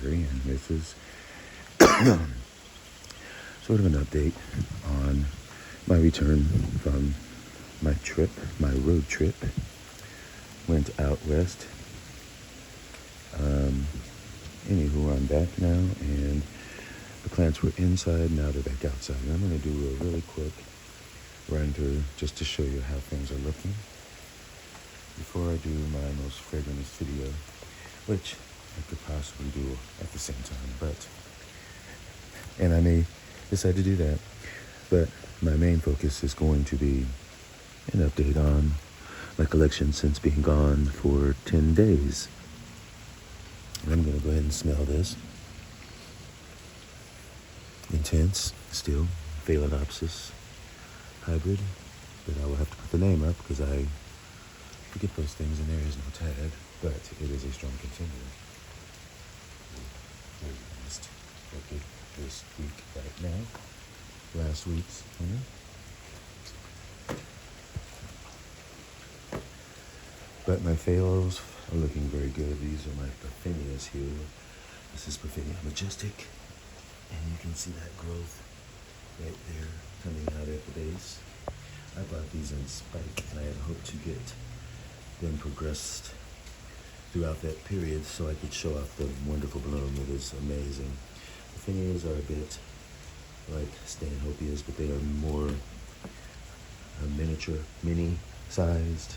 February, and this is sort of an update on my return from my trip, my road trip. Went out west. Anywho, I'm back now, and the plants were inside, now they're back outside. And I'm going to do a really quick run through just to show you how things are looking before I do my most fragrantest video, which I could possibly do at the same time, and I may decide to do that, but my main focus is going to be an update on my collection since being gone for 10 days. And I'm going to go ahead and smell this. Intense, still, Phalaenopsis hybrid, but I will have to put the name up because I forget those things and there is no tag, but it is a strong contender. Very honest. Orchid this week right now. Last week's winner. But my phales are looking very good. These are my Parthenias here. This is Parthenia Majestic. And you can see that growth right there coming out at the base. I bought these in spike, and I had hoped to get them progressed throughout that period so I could show off the wonderful bloom. It is amazing. Parthenias are a bit like Stanhopias, but they are more miniature, mini-sized.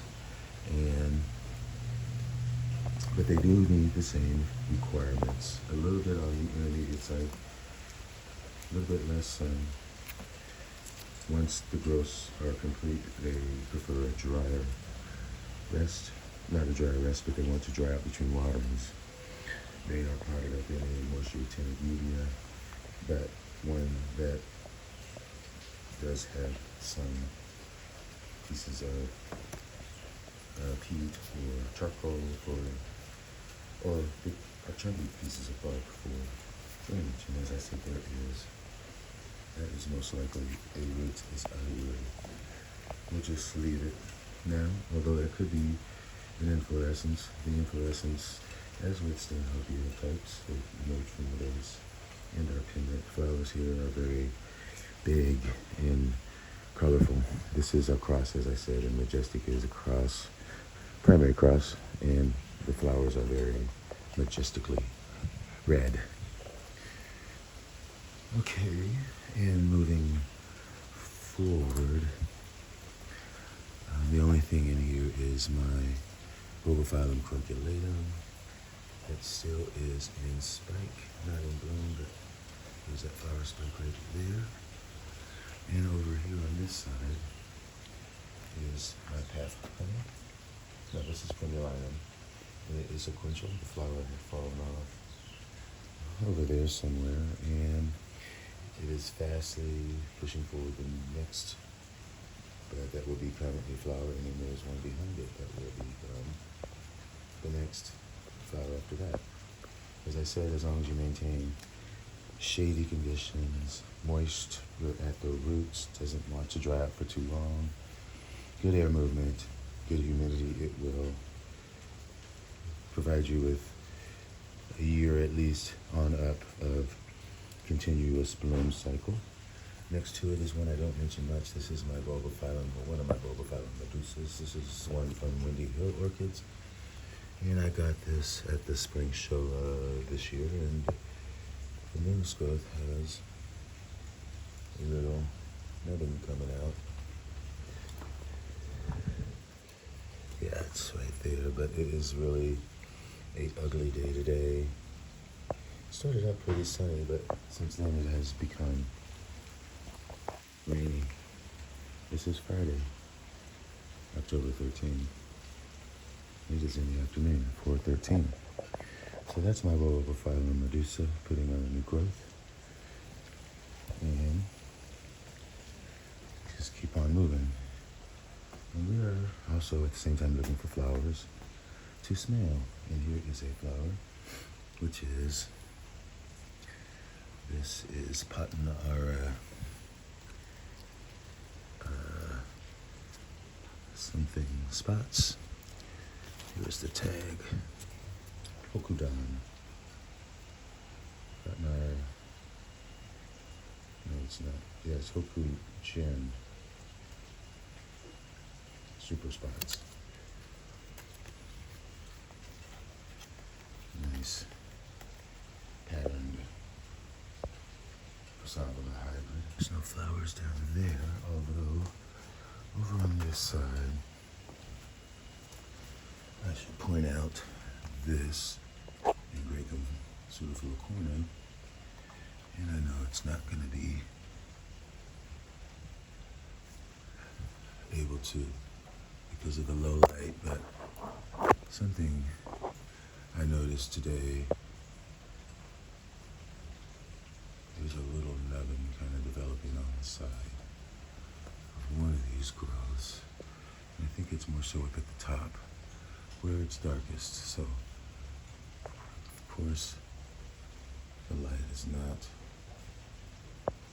But they do need the same requirements. A little bit on the intermediate side, a little bit less sun. Once the growths are complete, they prefer a drier rest. Not a dry rest, but they want to dry out between waterings. They are potted up in a moisture retentive media, but one that does have some pieces of peat or charcoal or chunky pieces of bark for drainage. And as I said, that is most likely a root is out of wood. We'll just leave it now, although there could be an inflorescence. The inflorescence, as with Stanhopea types, they emerge from the base, and our pinlet flowers here are very big and colorful. This is a cross, as I said, and Majestic is a cross, primary cross, and the flowers are very majestically red. Okay, and moving forward, the only thing in here is my BULBOPHYLLUM Candy that still is in spike, not in bloom, but there's that flower spike right there. And over here on this side is my Path Honey. No, this is Primularium, and it is sequential. The flower had fallen off over there somewhere, and it is fastly pushing forward the next, but that will be currently flowering, and there's one behind it that will be the next flower after that. As I said, as long as you maintain shady conditions, moist at the roots, doesn't want to dry out for too long, good air movement, good humidity, it will provide you with a year at least on up of continuous bloom cycle. Next to it is one I don't mention much. This is my BULBOPHYLLUM, or one of my BULBOPHYLLUM Medusas. This is one from Windy Hill Orchids. And I got this at the spring show this year, and the newest growth has a little nubbin coming out. Yeah, it's right there, but it is really an ugly day today. Started out pretty sunny, but since then it has become rainy. This is Friday, October 13th. It is in the afternoon, 4:13. So that's my BULBOPHYLLUM Medusa putting on a new growth. And just keep on moving. And we are also at the same time looking for flowers to smell. And here is a flower, which is, this is Patanara, something spots. Here's the tag, Hokudan. it's not. Yeah, it's Hoku Chin Super Spots. Nice patterned Cassava hybrid. There's no flowers down there, although over on this side, I should point out this in Grape Pseudophyllacorna, and I know it's not going to be able to because of the low light, but something I noticed today, there's a little nubbin kind of developing on the side of one of these growths. And I think it's more so up at the top where it's darkest. So, of course, the light is not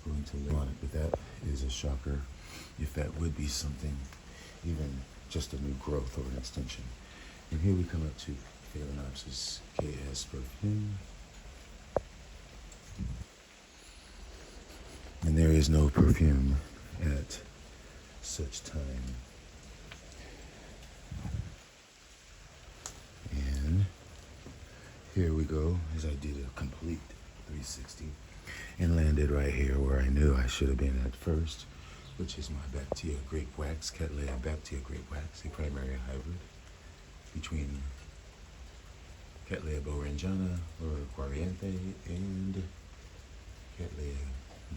going to live on it, but that is a shocker if that would be something, even just a new growth or an extension. And here we come up to Phalaenopsis KS Fragrance. And there is no perfume at such time. And here we go, as I did a complete 360 and landed right here where I knew I should have been at first, which is my Baptia Grape Wax, Cattleya Baptia Grape Wax, a primary hybrid between Cattleya Borangiana or Aeranthes and Cattleya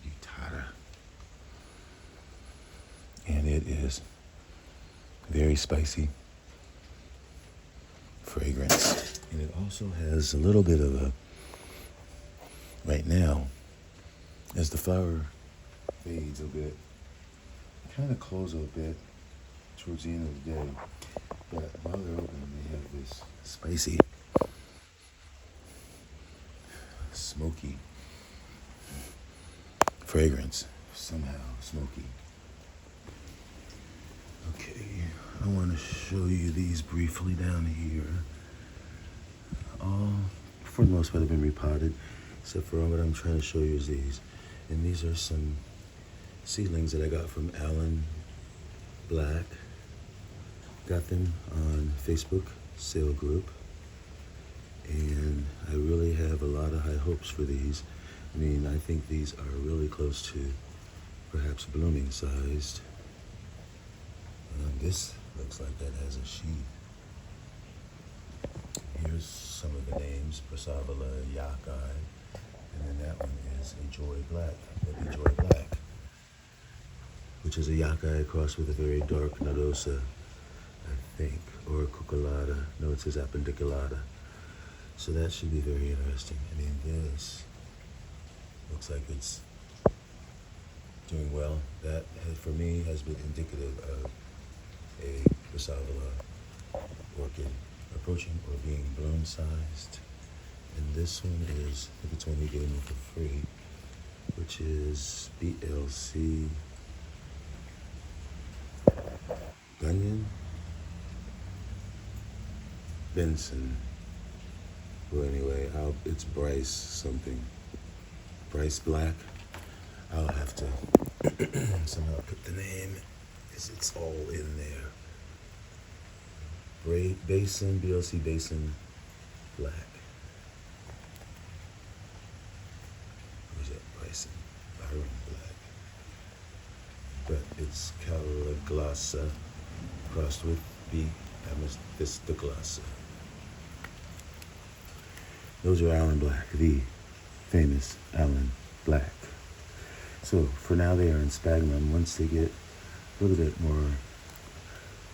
Gutata. And it is very spicy fragrance. And it also has a little bit of a, right now, as the flower fades a bit, kind of close a bit towards the end of the day. But while they're open, they have this spicy, smoky fragrance, somehow smoky. Okay, I want to show you these briefly down here. All, for the most part, have been repotted, except for what I'm trying to show you is these. And these are some seedlings that I got from Alan Black. Got them on Facebook sale group. And I really have a lot of high hopes for these. I mean, I think these are really close to perhaps blooming sized. This looks like that has a sheath. Here's some of the names: Prasavala, Yakai, and then that one is a Joy Black, Epi Joy Black, which is a Yakai crossed with a very dark Nodosa, I think, or Cuculata. No, it says Appendiculata. So that should be very interesting. I mean, this looks like it's doing well. That, for me, has been indicative of a Prasavala orchid approaching or being bloom sized. And this one is, I think it's one we gave me for free, which is BLC Gunyon Benson. Well, anyway, it's Bryce something. Bryce Black. I'll have to somehow put the name, because it's all in there. Basin, BLC Basin Black. Where's that Bryson? Byron Black. But it's Cattleya crossed with B. Amethystoglossa. Those are Alan Black, the famous Alan Black. So for now they are in sphagnum. Once they get a little bit more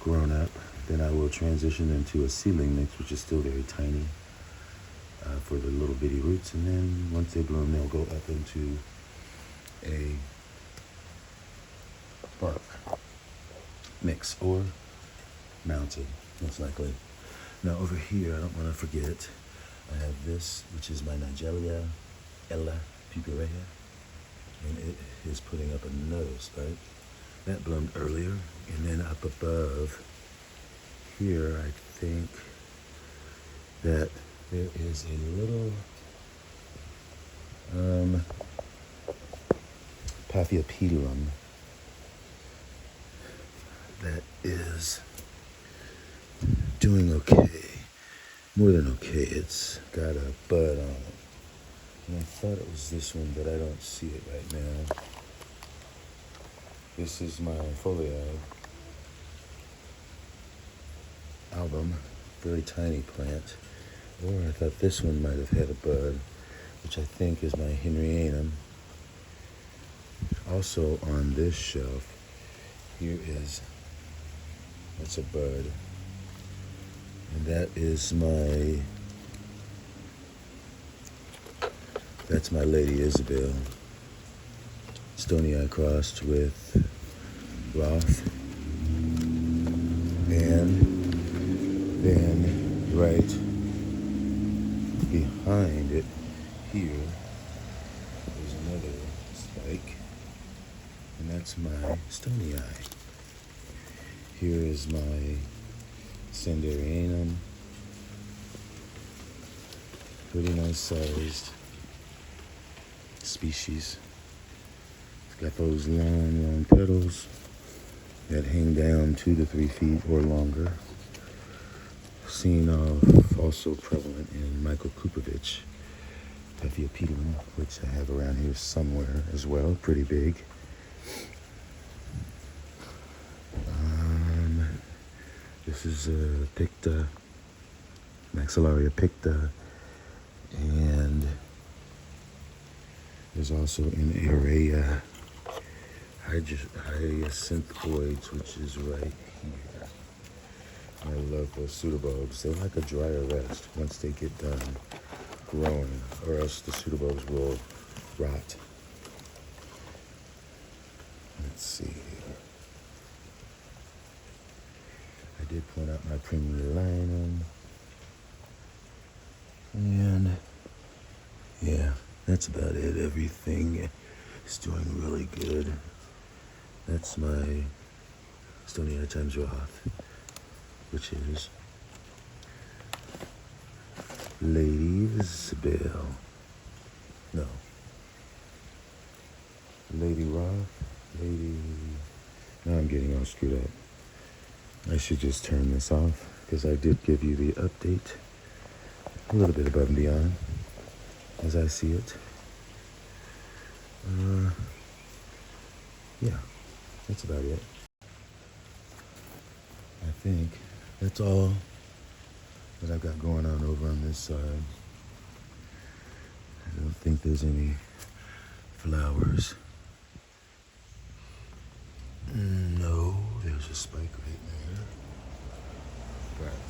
grown up, then I will transition them to a seedling mix, which is still very tiny for the little bitty roots. And then once they bloom, they'll go up into a bark mix or mounted, most likely. Now over here, I don't want to forget, I have this, which is my Nigelia Ella Pupurea, and it is putting up another spike. That bloomed earlier, and then up above here, I think that there is a little Paphiopedilum that is doing okay. More than okay. It's got a bud on it. And I thought it was this one, but I don't see it right now. This is my foliae album. Very tiny plant. Or I thought this one might have had a bud, which I think is my Henrianum. Also on this shelf, that's a bud. And that's my Lady Isabel. Stonii crossed with Roth. And then right behind it here is another spike. And that's my Stonii. Here is my Sanderianum. Pretty nice sized species. It's got those long petals that hang down 2 to 3 feet or longer. Seen also prevalent in Mycokupovich Paphiopedilum, which I have around here somewhere as well. Pretty big. This is a Picta, Maxillaria Picta, and there's also an area Hyacinthioids, which is right here. I love those pseudobulbs. They're like a dry arrest once they get done growing, or else the pseudobulbs will rot. Let's see here. I did point out my Premiulinum. And yeah, that's about it. Everything is doing really good. That's my Stonii times Roth, which is Lady Isabel. No. Lady Roth. Now I'm getting all screwed up. I should just turn this off because I did give you the update a little bit above and beyond as I see it. Yeah, that's about it. I think that's all that I've got going on over on this side. I don't think there's any flowers. No, there's a spike right there. But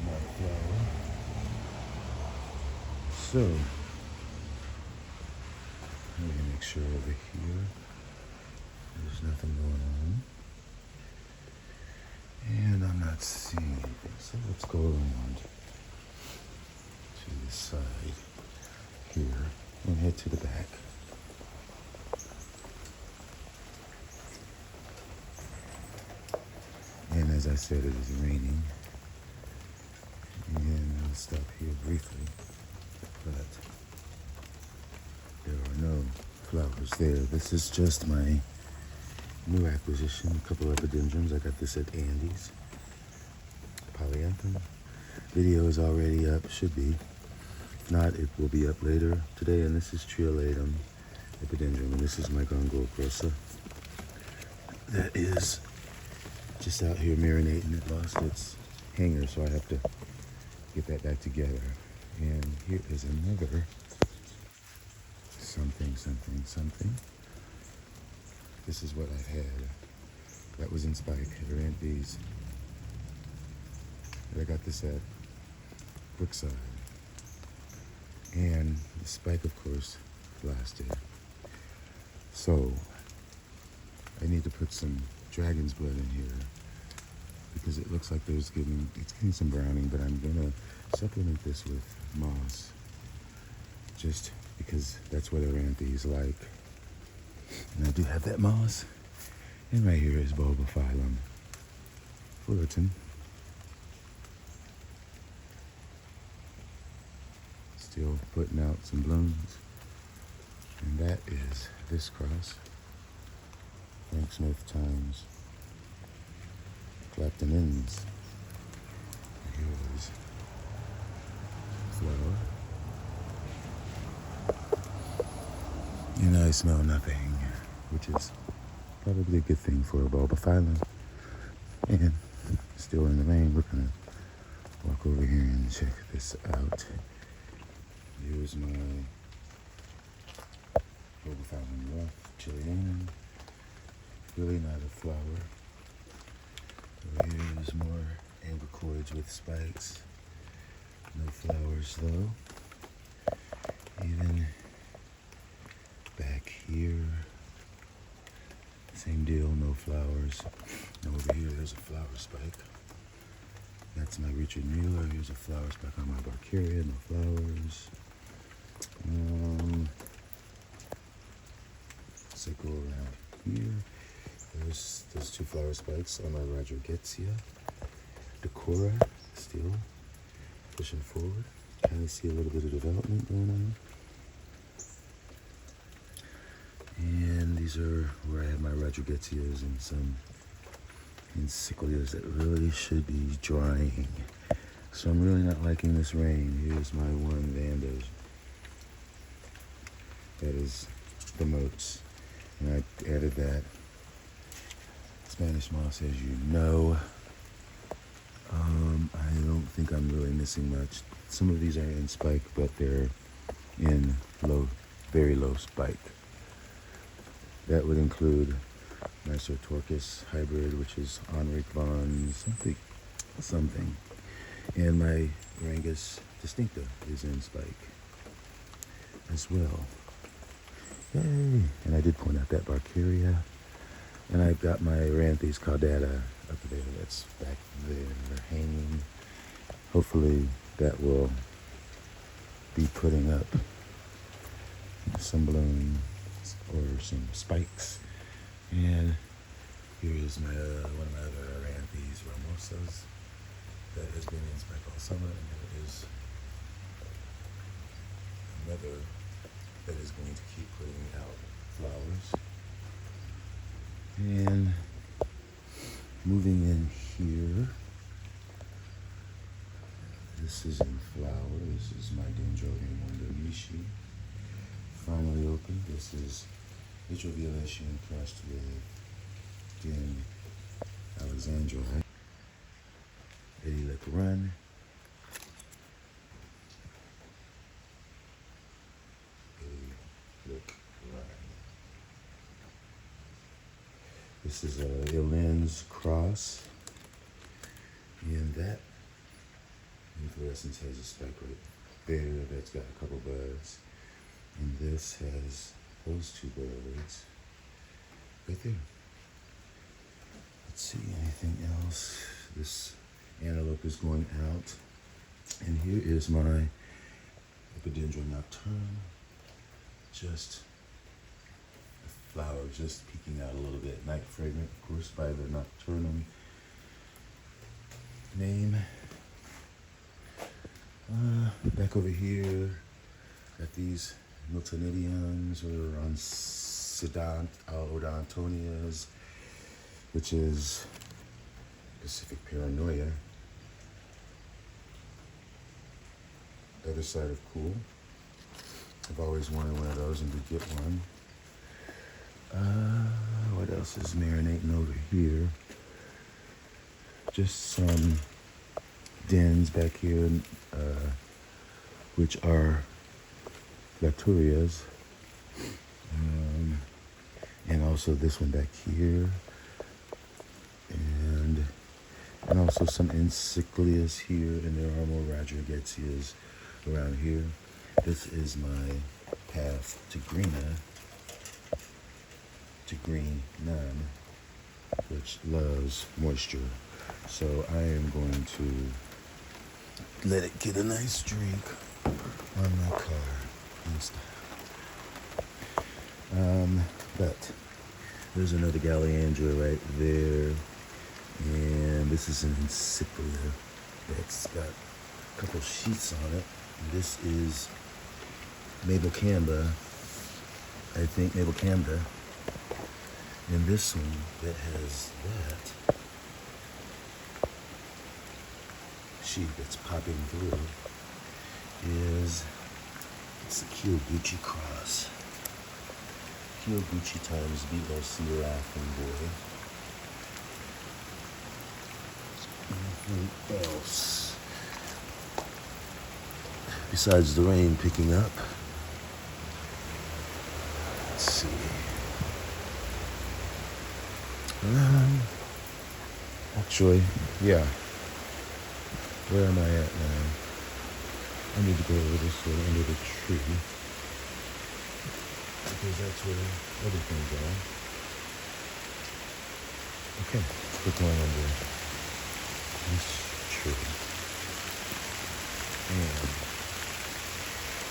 not a flower. So, let me make sure over here there's nothing going on. And I'm not seeing anything. So let's go around to the side here and head to the back. And as I said, it is raining. And I'll stop here briefly. But there are no flowers there. This is just my new acquisition, a couple of epidendrums. I got this at Andy's. Polyanthum. Video is already up, should be. If not, it will be up later today. And this is Triolatum epidendrum. And this is my Gongol grossa. That is just out here marinating. It lost its hanger, so I have to get that back together. And here is another something. This is what I had. That was in spike, Aeranthes. I got this at Brookside. And the spike, of course, blasted. So, I need to put some dragon's blood in here because it looks like it's getting some browning, but I'm gonna supplement this with moss just because that's what Aeranthes like. And I do have that moss. And right here is BULBOPHYLLUM Fullerton. Still putting out some blooms. And that is this cross. Frank Smith times Clapton Inns. Here's flower. And I smell nothing, which is probably a good thing for a BULBOPHYLLUM. And still in the rain, we're gonna walk over here and check this out. Here's my BULBOPHYLLUM rough Chili Ann. Really not a flower. Over here is more anglecords with spikes. No flowers though. Even back here, same deal, no flowers. And over here, there's a flower spike. That's my Richard Mueller. Here's a flower spike on my Barcaria, no flowers. So go around here. There's those two flower spikes on my Rodriguezia. Decora, still pushing forward. Kind of see a little bit of development going on. And these are where I have my Rodriguezias and some encyclias that really should be drying. So I'm really not liking this rain. Here's my one Vandas. That is the moats. And I added that Spanish moss, as you know. I don't think I'm really missing much. Some of these are in spike, but they're in low, very low spike. That would include my Sartorchis hybrid, which is Henrik von something. And my Rangus Distincta is in spike as well. Yay! And I did point out that Barcaria. And I've got my Aeranthes caudata up there, that's back there hanging. Hopefully that will be putting up some blooms or some spikes. And here is my one of my other Aeranthes ramosas that has been in spike all summer, and there is another that is going to keep putting out flowers. And moving in here, this is in flower. This is my Dendrobium Wonderishi. Finally opened. This is Vitruvillation crossed with Den Alexandrite. Edie Lick Run. Edie Lick Run. This is a Earlens cross. And that inflorescence has a spike right there that's got a couple buds. And this has those two buds right there. Let's see, anything else? This antelope is going out. And here is my Epidendrum nocturne. Just the flower just peeking out a little bit. Night fragrant, of course, by the nocturnum name. Back over here, got these Miltonidiums or Odontonias, which is Pacific Paranoia. Other side of cool. I've always wanted one of those and to get one. What else is marinating over here? Just some dens back here, which are Laturias. And also this one back here. And also some encyclias here, and there are more Rodriguezias around here. This is my path to green nun, which loves moisture. So I am going to let it get a nice drink on my car and stuff. But there's another Galliandra right there. And this is an encyclia that's got a couple sheets on it. This is Mabel Camba, I think Navel Camda. And this one that has that sheet that's popping through is, it's the Kyoguchi cross. Kyoguchi times BULBOPHYLLUM Laughing Boy. Anything else? Besides the rain picking up. Let's see. Actually, yeah. Where am I at now? I need to go over this way under the tree. Because that's where everything's at. Okay, we're going under this tree. And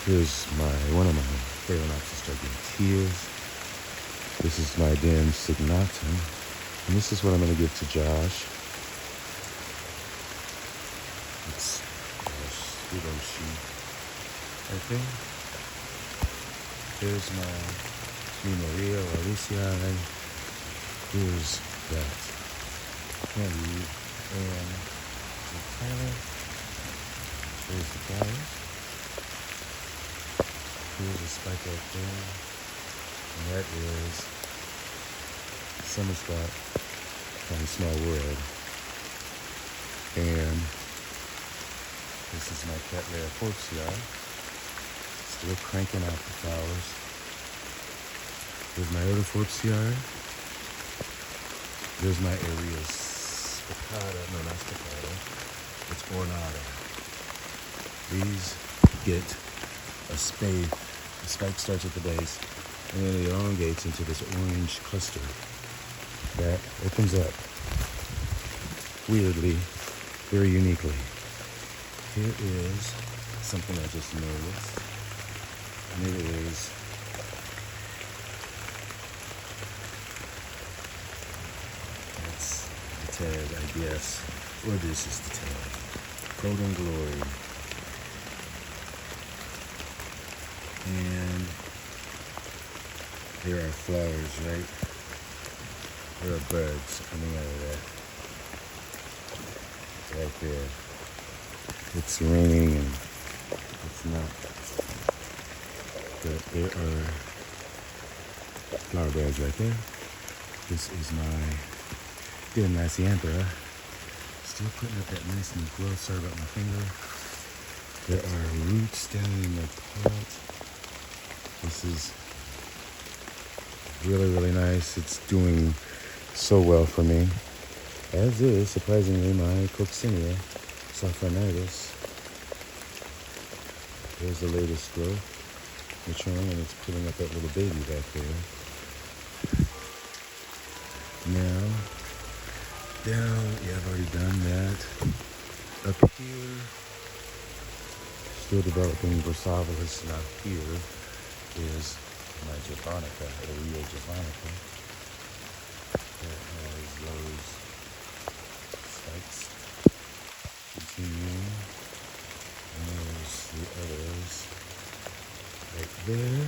here's one of my Phalaenopsis giganteas. This is my Den signatum. And this is what I'm going to give to Josh. It's Hiroshi, I think. Here's my Maria or Alicia. Here's that candy and the Tyler. There's the flowers. Here's a spike right there. And that is Summer Spot from Small World. And this is my Cattleya forbesii. Still cranking out the flowers. There's my other forbesii. There's my area spicata. No, not spicata. It's ornata. These get a spade. The spike starts at the base, and then it elongates into this orange cluster that opens up weirdly, very uniquely. Here is something I just noticed, and it is that's the tag, I guess, or this is the tag. Golden Glory. And there are flowers, right? There are buds coming out of that. Right there. It's raining and it's not. But there are flower buds right there. This is my Lasianthera. Still putting up that nice new glow. Sorry about my finger. There are roots down in the pot. This is really, really nice. It's doing so well for me. As is, surprisingly, my Coccinea Sophronitis. There's the latest growth maturing, and it's putting up that little baby back there. Now, down, yeah, I've already done that. Up here, still developing Versailles. Now here is my Japonica, the Rio Japonica, that has those spikes continuing, and there's the others right there,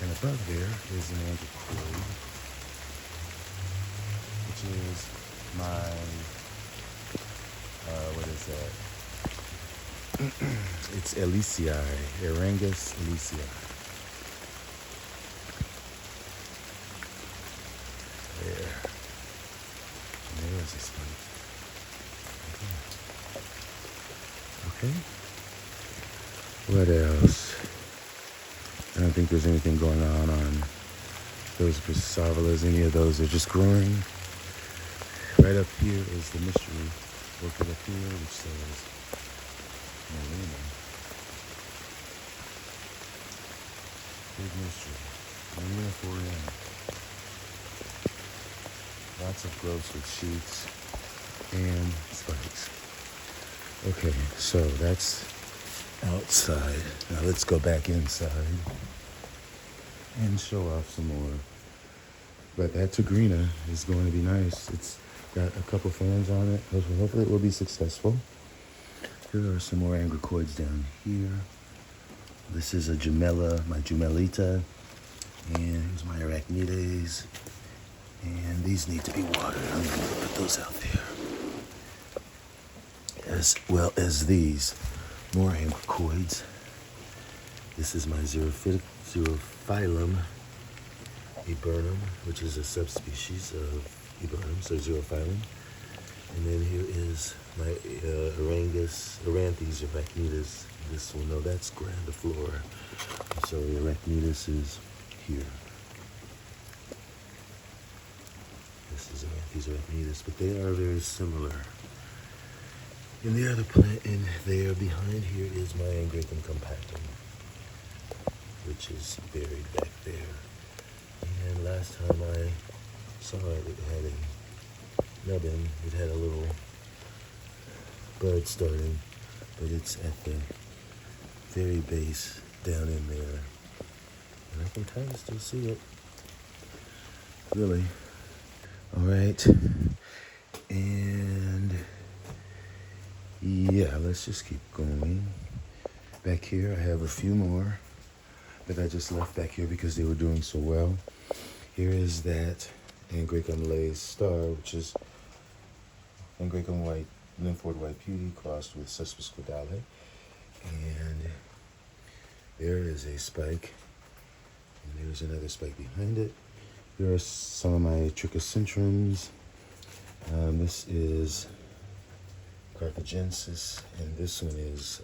and above there is an Antiquary, which is my, what is that? It's Aeranthes, Aeranthes Aeranthes. There. And there's a spike. Okay. What else? I don't think there's anything going on those Versailles. Any of those are just growing. Right up here is the mystery orchid up here, which says Marina. Big mystery. Marina 4M. Lots of growths with shoots and spikes. Okay, so that's outside. Now let's go back inside and show off some more. But that Tigrina is going to be nice. It's got a couple fans on it. Hopefully it will be successful. Here are some more angricoids down here. This is a Gemella, my Gemelita. And here's my Aeranthes. And these need to be watered. I'm going to put those out there. As well as these more Angricoids. This is my Xerophyllum Eburnum, which is a subspecies of Eburnum, so Xerophyllum. And then here is my Aeranthes arachnidas. This one, no, that's grandiflora. So the arachnidas is here. This is Aeranthes arachnidas, but they are very similar. And the other plant in there behind here is my Angraecum compactum, which is buried back there. And last time I saw it, it had a nubbin. It had a little bud starting, but it's at the very base down in there. And I can kind of still see it. Really. All right. And yeah, let's just keep going. Back here, I have a few more that I just left back here because they were doing so well. Here is that Angraecum Lace Star, which is Angraecum White, Nymphord White Beauty crossed with Sesquisquidale. And there is a spike, and there's another spike behind it. Here are some of my Trichocentrums. This is Carthagensis, and this one is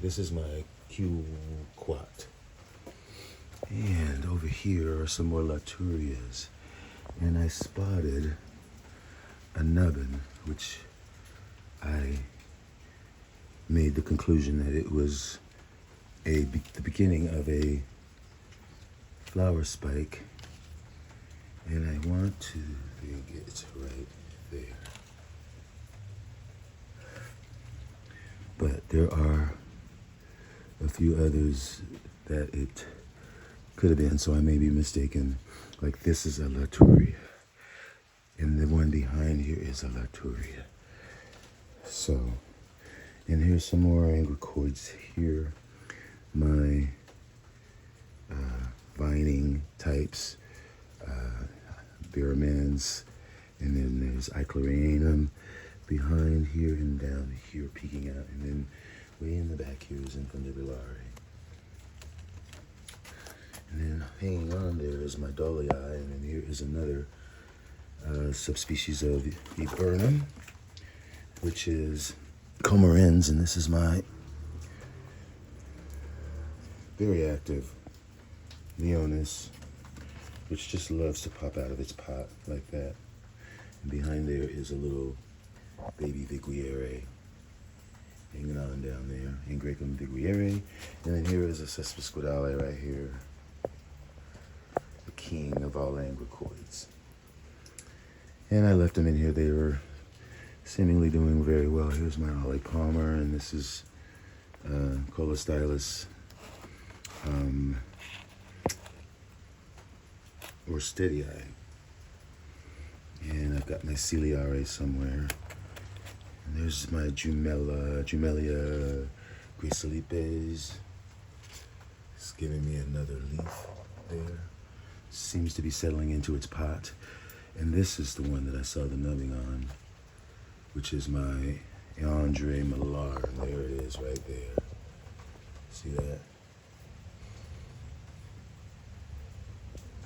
this is my Q-Quat. And over here are some more Laturias. And I spotted a nubbin, which I made the conclusion that it was the beginning of a flower spike. And I want to get right there. But there are a few others that it could have been, so I may be mistaken. Like this is a Laturia, and the one behind here is a Laturia. So, and here's some more Angricoids here. My vining types, Biramens, and then there's Equalacea behind here and down here peeking out, and then way in the back here is Infundibulare. And then hanging on there is my Dolii, and then here is another subspecies of Eburnum, which is Comerens, and this is my very active Leonis, which just loves to pop out of its pot like that. And behind there is a little baby Viguiere hanging on down there, Angraecum Viguiere. And then here is a Sesquisquidale right here, the king of all Angricoids. And I left them in here. They were seemingly doing very well. Here's my Ollie Palmer, and this is Colostylus Orchidii. And I've got my Ciliare somewhere. And there's my Jumelia Grisalipes. It's giving me another leaf there. Seems to be settling into its pot. And this is the one that I saw the nubbing on, which is my Andre Millar. And there it is right there. See that?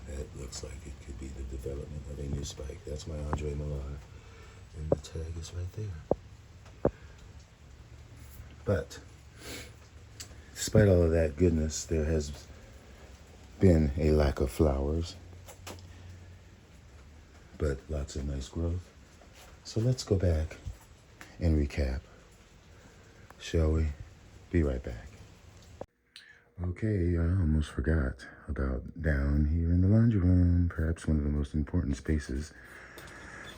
That looks like it could be the development of a new spike. That's my Andre Millar. And the tag is right there. But despite all of that goodness, there has been a lack of flowers, but lots of nice growth. So let's go back and recap, shall we? Be right back. Okay, I almost forgot about down here in the laundry room, perhaps one of the most important spaces,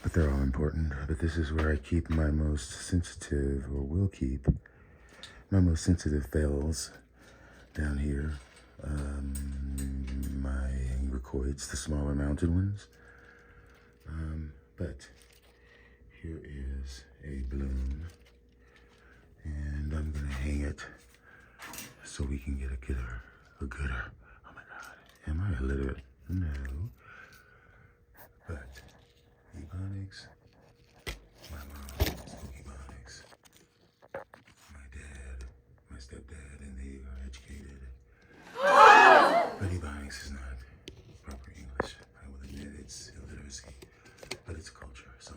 but they're all important. But this is where I keep my most sensitive, or will keep, my most sensitive phals down here. My Angricoids, the smaller mounted ones. But here is a bloom, and I'm gonna hang it so we can get a gooder. Oh my God, am I illiterate? No. But Ebonics, my mom spoke Ebonics, my dad, my stepdad, and they are educated. But Ebonics is not proper English. I will admit it's illiteracy, but it's culture. So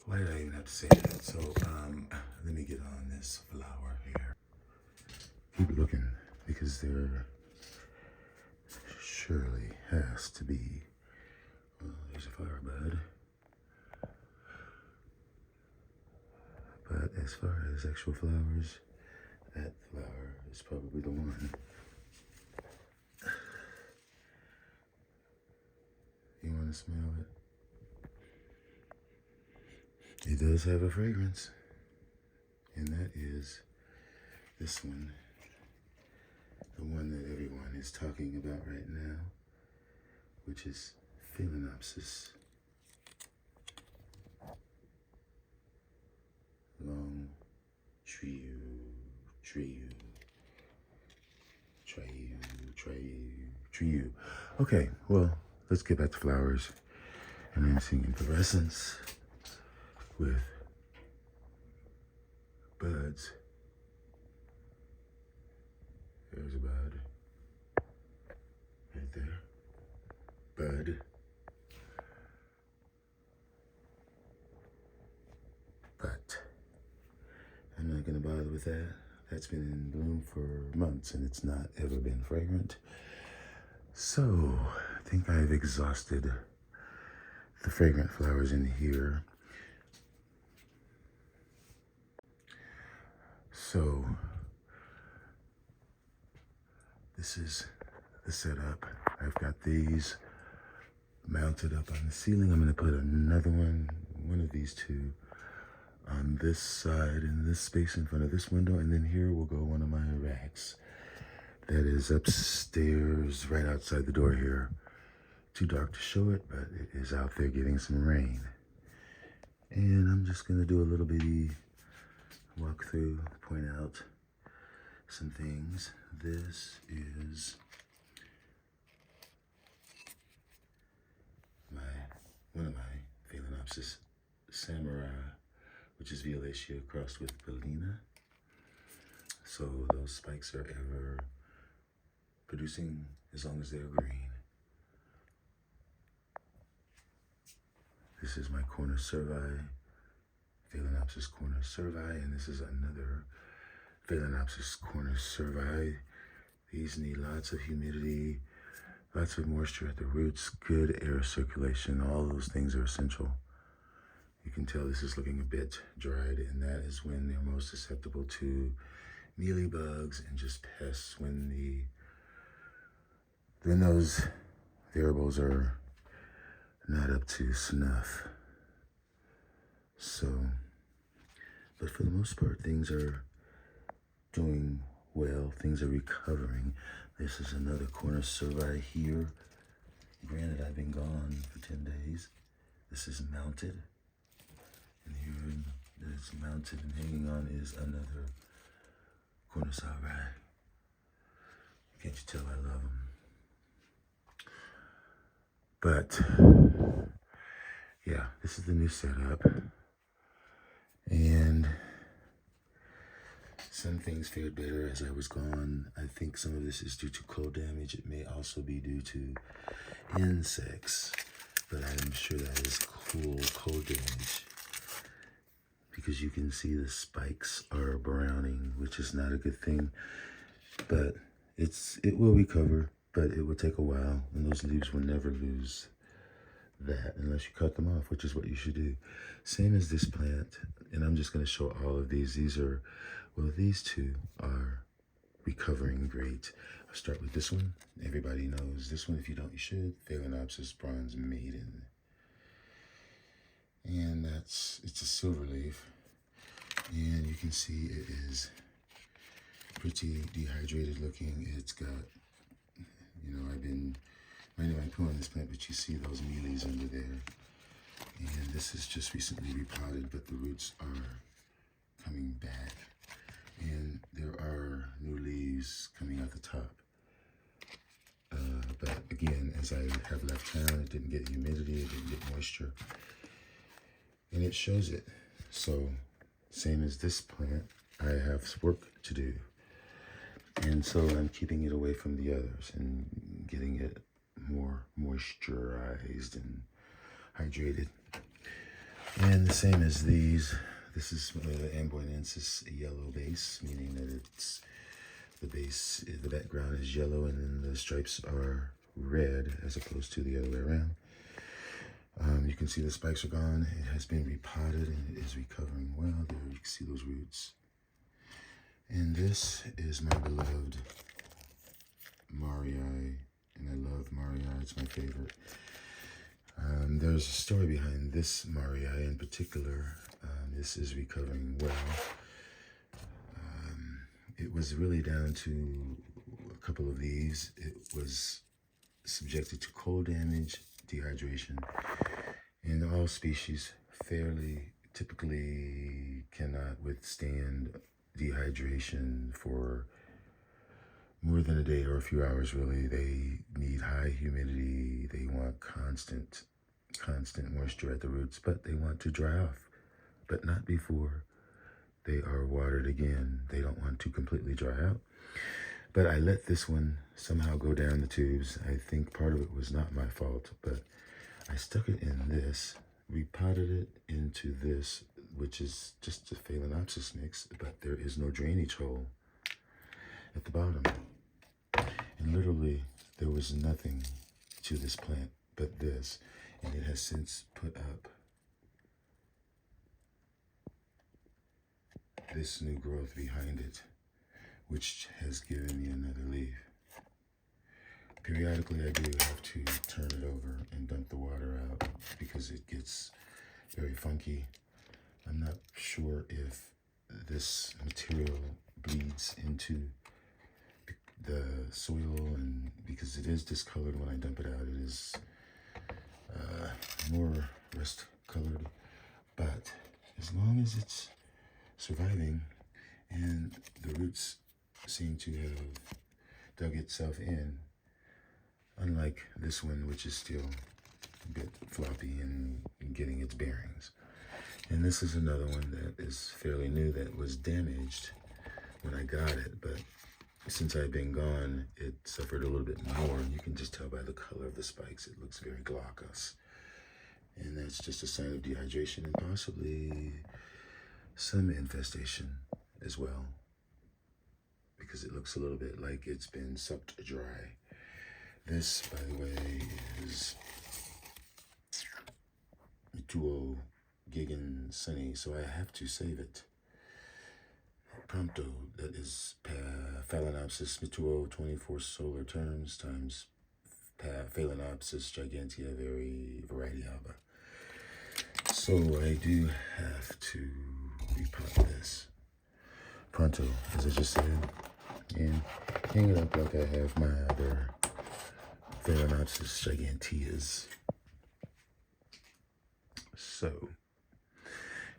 why did I even have to say that? So let me get on this flower here. Keep looking because there surely has to be. There's a flower bud. But as far as actual flowers, that flower is probably the one. You want to smell it? It does have a fragrance, and that is this one, the one that everyone is talking about right now, which is Phalaenopsis long Trieu. Okay, well, let's get back to flowers. And I'm seeing inflorescence with buds. There's a bud right there. Bud. But I'm not gonna bother with that. That's been in bloom for months and it's not ever been fragrant. So I think I've exhausted the fragrant flowers in here. So this is the setup. I've got these mounted up on the ceiling. I'm gonna put another one of these two on this side in this space in front of this window, and then here will go one of my racks that is upstairs right outside the door here. Too dark to show it, but it is out there getting some rain. And I'm just gonna do a little bitty walkthrough, point out some things. This is one of my Phalaenopsis samurai, which is Violacea crossed with Galena. So those spikes are ever producing as long as they're green. This is my corner cervi, Phalaenopsis corner cervi, and this is another Phalaenopsis corner cervi. These need lots of humidity, lots of moisture at the roots, good air circulation. All those things are essential. You can tell this is looking a bit dried, and that is when they're most susceptible to mealybugs and just pests when those variables are not up to snuff. So, but for the most part, things are doing well. Things are recovering. This is another corner cervi here. Granted, I've been gone for 10 days. This is mounted. And here that is mounted and hanging on is another corner cervi. Can't you tell I love them? But yeah, this is the new setup. And some things fared better as I was gone. I think some of this is due to cold damage. It may also be due to insects, but I'm sure that is cold damage, because you can see the spikes are browning, which is not a good thing. But it will recover, but it will take a while, and those leaves will never lose that unless you cut them off, which is what you should do. Same as this plant, and I'm just going to show all of these. These two are recovering great. I'll start with this one. Everybody knows this one. If you don't, you should. Phalaenopsis bronze maiden. And it's a silver leaf. And you can see it is pretty dehydrated looking. It's got, I've been minding my poo on this plant, but you see those mealies under there. And this is just recently repotted, but the roots are coming back. And there are new leaves leaves coming out the top. But again, as I have left town, it didn't get humidity, it didn't get moisture. And it shows it. So, same as this plant, I have work to do. And so I'm keeping it away from the others and getting it more moisturized and hydrated. And the same as these, this is Amboinensis yellow base, meaning that it's the base, the background is yellow and then the stripes are red as opposed to the other way around. You can see the spikes are gone. It has been repotted and it is recovering well. There you can see those roots. And this is my beloved Marii, and I love Marii, it's my favorite. There's a story behind this Marii in particular. This is recovering well. It was really down to a couple of leaves. It was subjected to cold damage, dehydration, and all species typically cannot withstand dehydration for more than a day or a few hours. Really, they need high humidity. They want constant moisture at the roots, but they want to dry off, but not before they are watered again. They don't want to completely dry out. But I let this one somehow go down the tubes. I think part of it was not my fault, but I stuck it in this, repotted it into this, which is just a Phalaenopsis mix, but there is no drainage hole at the bottom. And literally, there was nothing to this plant but this, and it has since put up this new growth behind it, which has given me another leaf. Periodically, I do have to turn it over and dump the water out because it gets very funky. I'm not sure if this material bleeds into the soil, and because it is discolored when I dump it out, it is more rust colored. But as long as it's surviving and the roots seem to have dug itself in, unlike this one, which is still a bit floppy and getting its bearings. And this is another one that is fairly new that was damaged when I got it, but since I've been gone, it suffered a little bit more, and you can just tell by the color of the spikes, it looks very glaucous. And that's just a sign of dehydration and possibly some infestation as well, because it looks a little bit like it's been sucked dry. This, by the way, is Mituo Gigan Sunny, so I have to save it pronto. That is Phalaenopsis Mituo 24 solar terms times Phalaenopsis Gigantea variety alba. So I do have to repot this pronto, as I just said, and hang it up like I have my other Phalaenopsis Giganteas. So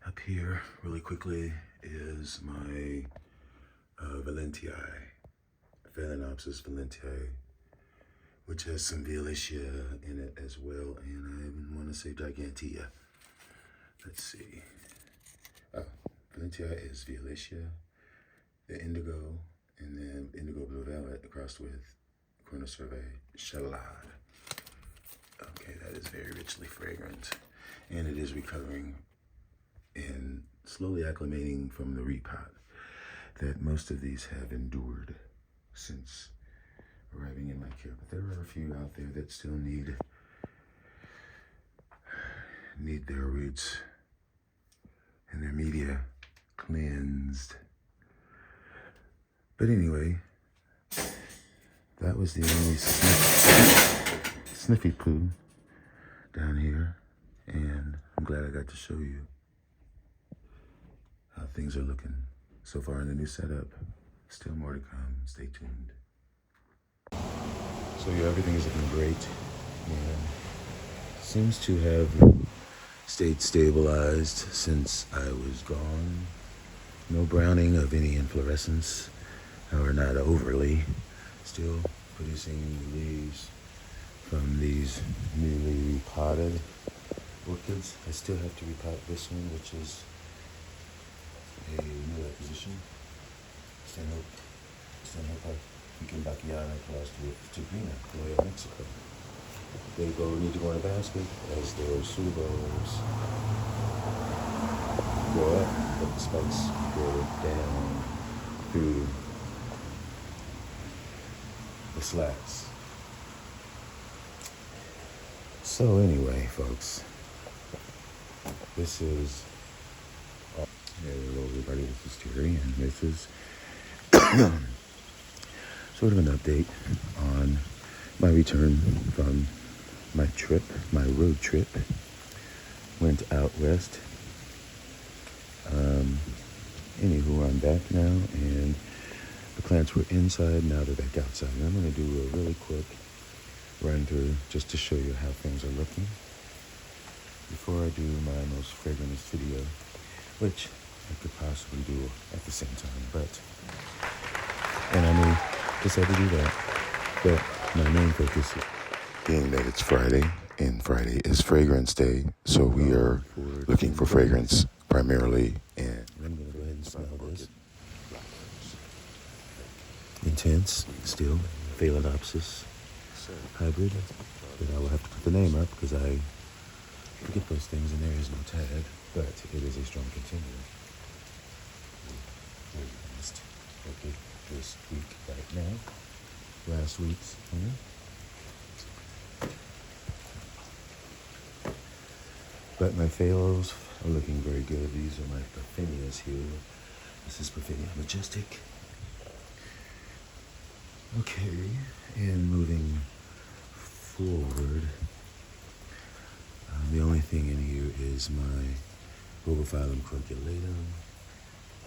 up here, really quickly, is my Valentii, Phalaenopsis Valentii, which has some Violacea in it as well, and I even want to say Gigantea. Let's see. Valentii is Violacea, the indigo, and then indigo blue velvet crossed with Cornocerve Chalade. Okay, that is very richly fragrant, and it is recovering and slowly acclimating from the repot that most of these have endured since arriving in my care. But there are a few out there that still need their roots and their media cleansed. But anyway, that was the only sniffy poo down here, and I'm glad I got to show you how things are looking so far in the new setup. Still more to come. Stay tuned. So yeah, everything is looking great, and seems to have stayed stabilized since I was gone. No browning of any inflorescence. or not overly. Still producing leaves from these newly repotted orchids. I still have to repot this one, which is a new acquisition. Stand up, we can Baptia across to Green, Cattleya, Mexico. They need to go in a basket as their Sogos go up, but the spikes go down through the slats. So anyway, folks, this is hello everybody, this is Terry, and this is sort of an update on my return from my trip, my road trip. Went out west. Anywho, I'm back now, and the plants were inside, now they're back outside. And I'm going to do a really quick run through just to show you how things are looking before I do my most fragrantest video, which I could possibly do at the same time, and I may decide to do that, but my main focus is being that it's Friday, and Friday is Fragrance Day, so we are looking for fragrance primarily, and I'm going to go ahead and smell this. Intense, still, Phalaenopsis hybrid, but I will have to put the name up because I forget those things and there is no tag, but it is a strong contender. Okay, this week right now, last week's here. But my phalos are looking very good. These are my Parthenias here. This is Parthenia Majestic. Okay, and moving forward, the only thing in here is my BULBOPHYLLUM Candy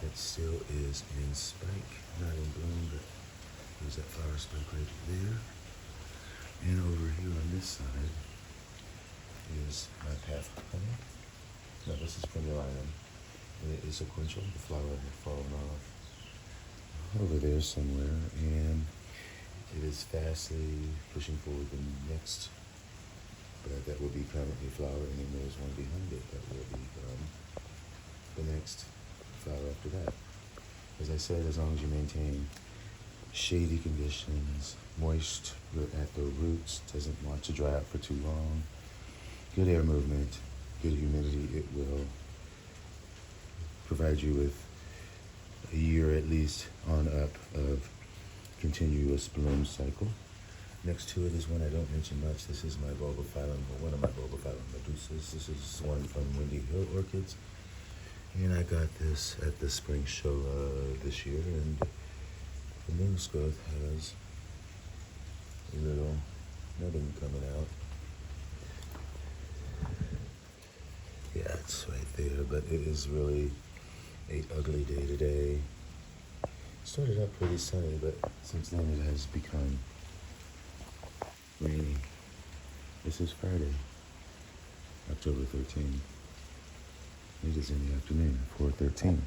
that still is in spike, not in bloom, but there's that flower spike right there. And over here on this side is my Path Honey. No, this is Primularium, and it is sequential. The flower had fallen off over there somewhere, and it is fastly pushing forward the next, but that will be permanently flower, and then there's one behind it that will be the next flower after that. As I said, as long as you maintain shady conditions, moist at the roots, doesn't want to dry out for too long, good air movement, good humidity, it will provide you with a year at least on up of continuous bloom cycle. Next to it is one I don't mention much. This is my BULBOPHYLLUM, or one of my BULBOPHYLLUM medusas. This is one from Windy Hill Orchids. And I got this at the spring show this year, and the newest growth has a little nubbin coming out. Yeah, it's right there, but it is really an ugly day today. Started out pretty sunny, but since then it has become rainy. This is Friday, October 13th. It is in the afternoon, 4:13.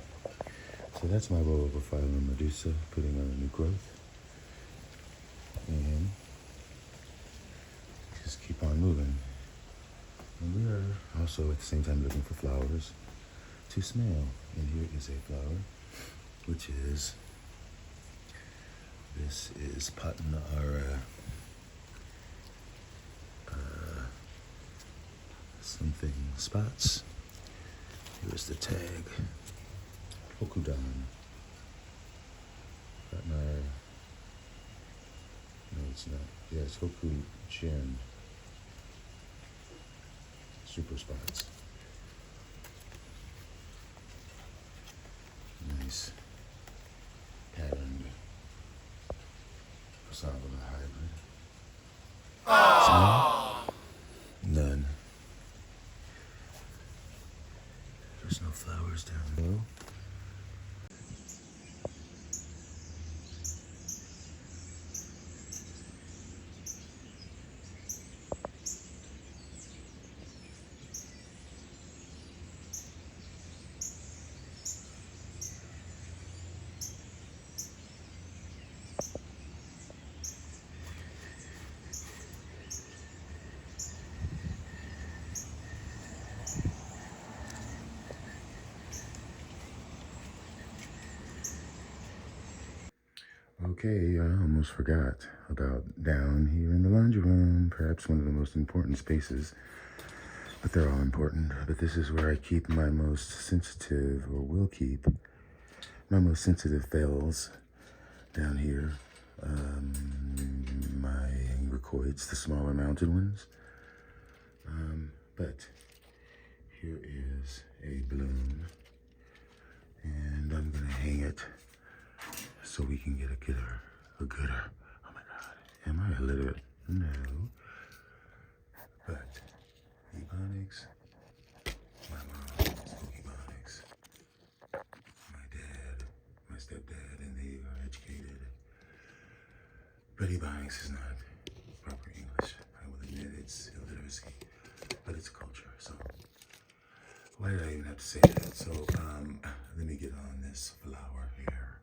So that's my BULBOPHYLLUM medusa putting on a new growth. And just keep on moving. And we are also at the same time looking for flowers to smell. And here is a flower, which is, this is Patanara something spots. Here's the tag. Hokudan. Patanara. No, it's not. Yeah, it's Hokujen. Super spots. Nice patterned Sogo hybrid. Smell? None. There's no flowers down below. Okay, I almost forgot about down here in the laundry room, perhaps one of the most important spaces, but they're all important. But this is where I keep my most sensitive, or will keep, my most sensitive Phals down here. My Angricoids, the smaller mounted ones. But here is a bloom, and I'm gonna hang it so we can get a gooder. Oh my God, am I illiterate? No. But Ebonics, my mom spoke Ebonics. My dad, my stepdad, and they are educated. But Ebonics is not proper English. I will admit it's illiteracy, but it's culture. So why did I even have to say that? So let me get on this flower here,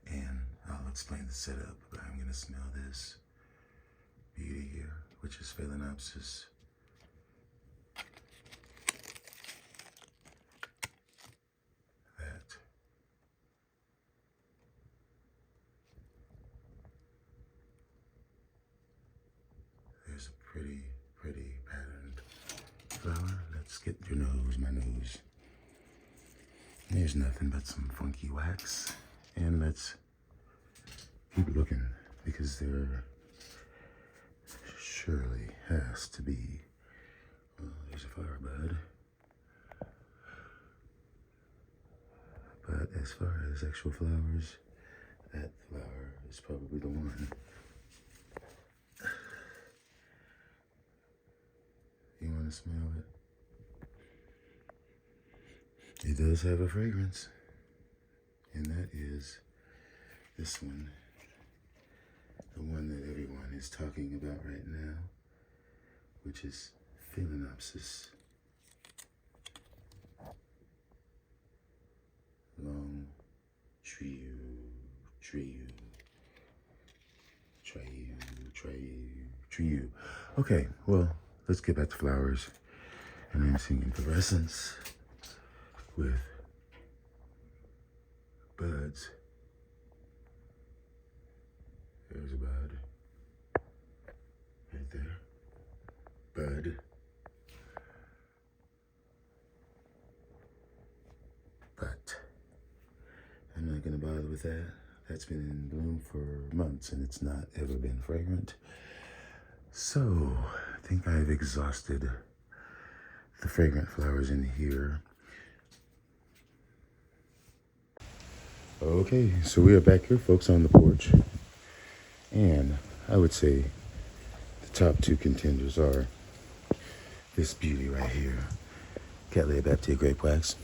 and I'll explain the setup. But I'm gonna smell this beauty here, which is Phalaenopsis. That. There's a pretty, pretty patterned flower. Let's get your nose, my nose. There's nothing but some funky wax. And let's keep looking, because there surely has to be, there's a flower bud. But as far as actual flowers, that flower is probably the one. You want to smell it? It does have a fragrance, and that is this one, the one that everyone is talking about right now, which is Phalaenopsis long Trieu. Okay, well, let's get back to flowers. And I'm seeing inflorescence with buds. There's a bud right there. Bud. But I'm not gonna bother with that. That's been in bloom for months and it's not ever been fragrant. So I think I've exhausted the fragrant flowers in here. Okay, so we are back here, folks, on the porch. And I would say the top two contenders are this beauty right here, Cattleya Baptia Grape Wax.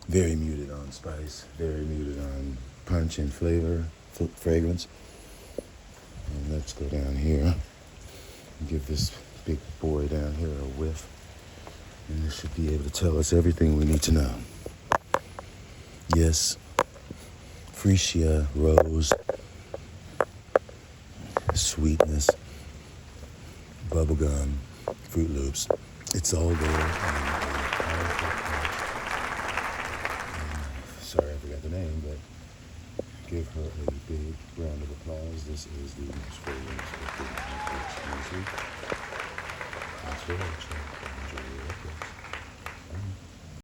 Very muted on spice, very muted on punch and flavor, fragrance. And let's go down here and give this big boy down here a whiff. And this should be able to tell us everything we need to know. Yes, freesia, rose, sweetness, bubblegum, Fruit Loops. It's all there. Sorry, I forgot the name, but give her a big round of applause. This is the most fragrant. Thanks for watching. Enjoy.